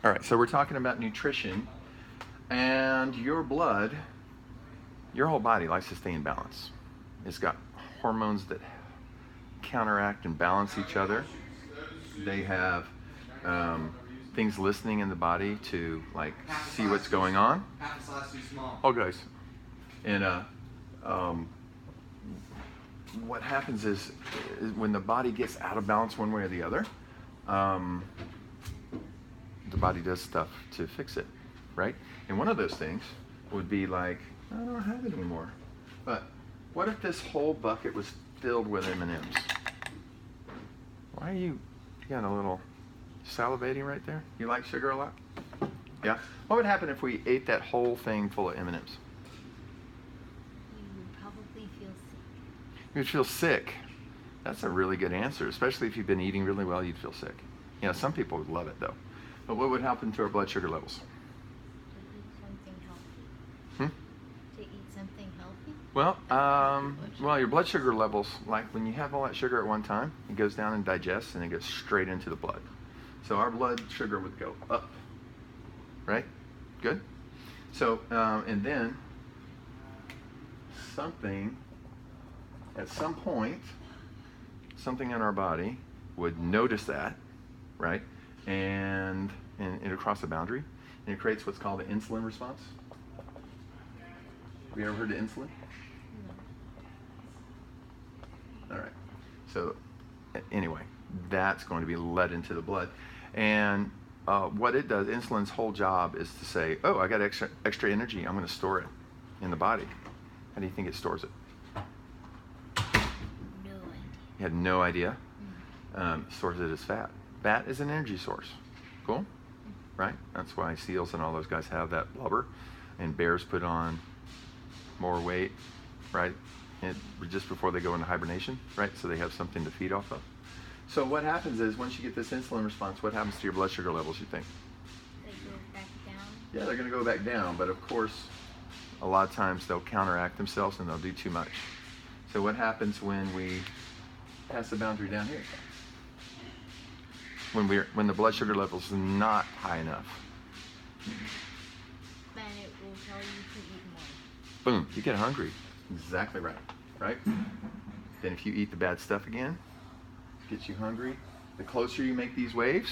All right, so we're talking about nutrition, and your blood, your whole body likes to stay in balance. It's got hormones that counteract and balance each other. They have things listening in the body to like see what's going on. Half a size too small. Oh, guys, and what happens is when the body gets out of balance one way or the other, the body does stuff to fix it, right? And one of those things would be like, I don't have it anymore. But what if this whole bucket was filled with M&Ms? Why are you got a little salivating right there? You like sugar a lot? Yeah? What would happen if we ate that whole thing full of M&Ms? You would probably feel sick. You'd feel sick. That's a really good answer, especially if you've been eating really well, you'd feel sick. You know, some people would love it though. But what would happen to our blood sugar levels? To eat something healthy. Hmm? To eat something healthy? Well, your blood sugar levels, like when you have all that sugar at one time, it goes down and digests and it goes straight into the blood. So our blood sugar would go up, right? Good? So, and then at some point, something in our body would notice that, right? And it'll cross a boundary, and it creates what's called the insulin response. Have you ever heard of insulin? All right. So anyway, that's going to be let into the blood. And what it does, insulin's whole job is to say, oh, I got extra energy. I'm going to store it in the body. How do you think it stores it? No idea. You had no idea? Stores it as fat. Fat is an energy source. Cool? Right? That's why seals and all those guys have that blubber. And bears put on more weight, right? Just before they go into hibernation, right? So they have something to feed off of. So what happens is once you get this insulin response, what happens to your blood sugar levels, you think? They go back down. Yeah, they're going to go back down. But of course, a lot of times they'll counteract themselves and they'll do too much. So what happens when we pass the boundary down here? When the blood sugar level is not high enough. Then it will tell you to eat more. Boom, you get hungry. Exactly right, right? Then if you eat the bad stuff again, it gets you hungry. The closer you make these waves,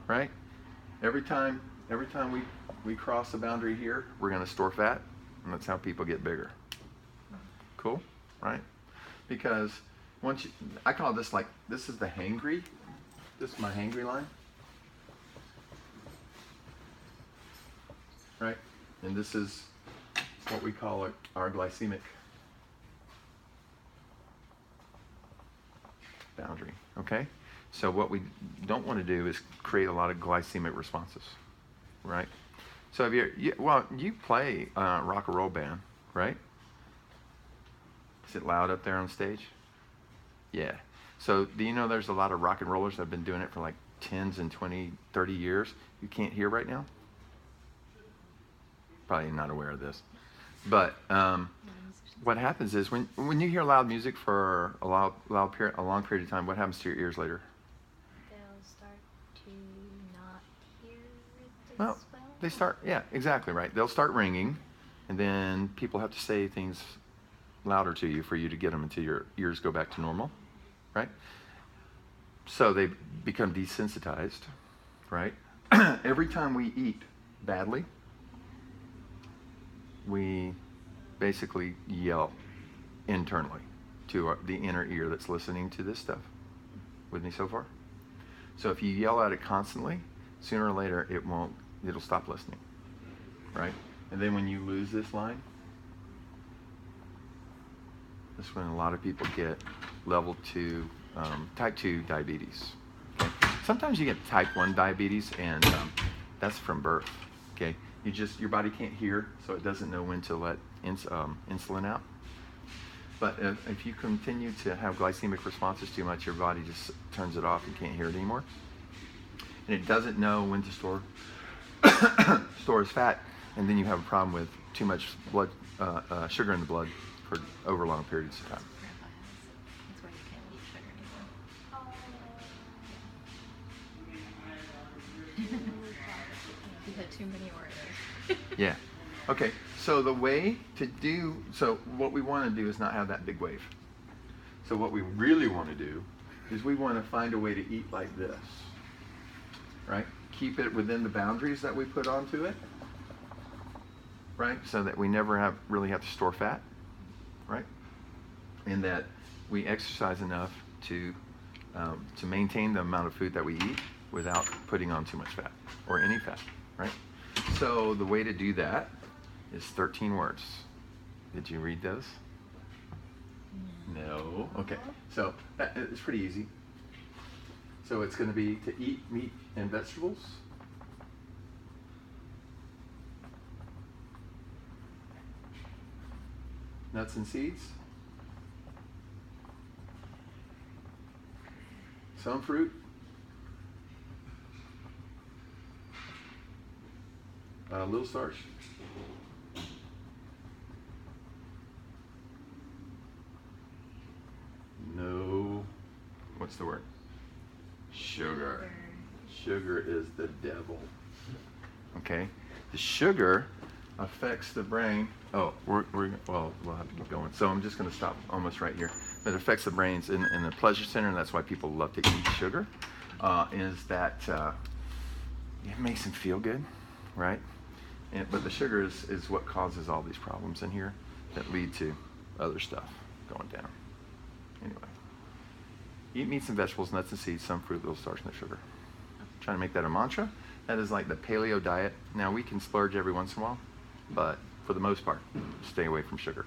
right? Every time we cross the boundary here, we're going to store fat, and that's how people get bigger. Cool, right? Because I call this like, this is the hangry. This is my hangry line, right? And this is what we call our glycemic boundary, okay? So what we don't want to do is create a lot of glycemic responses, right? So you play rock and roll band, right? Is it loud up there on stage? Yeah. So do you know there's a lot of rock and rollers that have been doing it for like 10s and 20, 30 years you can't hear right now? Probably not aware of this. But what happens is when you hear loud music for a long period of time, what happens to your ears later? They'll start to not hear it as Well, well. they start, yeah, exactly right. They'll start ringing, and then people have to say things louder to you for you to get them until your ears go back to normal, right? So they become desensitized, right? Every time we eat badly, we basically yell internally to the inner ear that's listening to this stuff. With me so far? So if you yell at it constantly, sooner or later it'll stop listening, right? And then when you lose this line, that's when a lot of people get level 2, type 2 diabetes. Okay? Sometimes you get type 1 diabetes, and that's from birth. Okay, your body can't hear, so it doesn't know when to let insulin out. But if you continue to have glycemic responses too much, your body just turns it off and can't hear it anymore. And it doesn't know when to store as fat, and then you have a problem with too much blood sugar in the blood for over long periods of time. Grandpa has. That's why you can't eat sugar anymore. too many Oreos. Yeah. Okay, so the way to do, so what we want to do is not have that big wave. So what we really want to do is we want to find a way to eat like this, right? Keep it within the boundaries that we put onto it, right? So that we never really have to store fat, right? And that we exercise enough to maintain the amount of food that we eat without putting on too much fat or any fat, right? So the way to do that is 13 words. Did you read those? No. Okay. So it's pretty easy. So it's going to be to eat meat and vegetables. Nuts and seeds. Some fruit. Little starch. No. What's the word? Sugar. Sugar is the devil. Okay? The sugar affects the brain. Oh, we'll have to keep going. So I'm just going to stop almost right here. But it affects the brains in the pleasure center, and that's why people love to eat sugar, is that it makes them feel good, right? But the sugar is what causes all these problems in here that lead to other stuff going down. Anyway, eat meats and vegetables, nuts and seeds, some fruit, little starch, no sugar. Trying to make that a mantra. That is like the paleo diet. Now we can splurge every once in a while, but for the most part, stay away from sugar.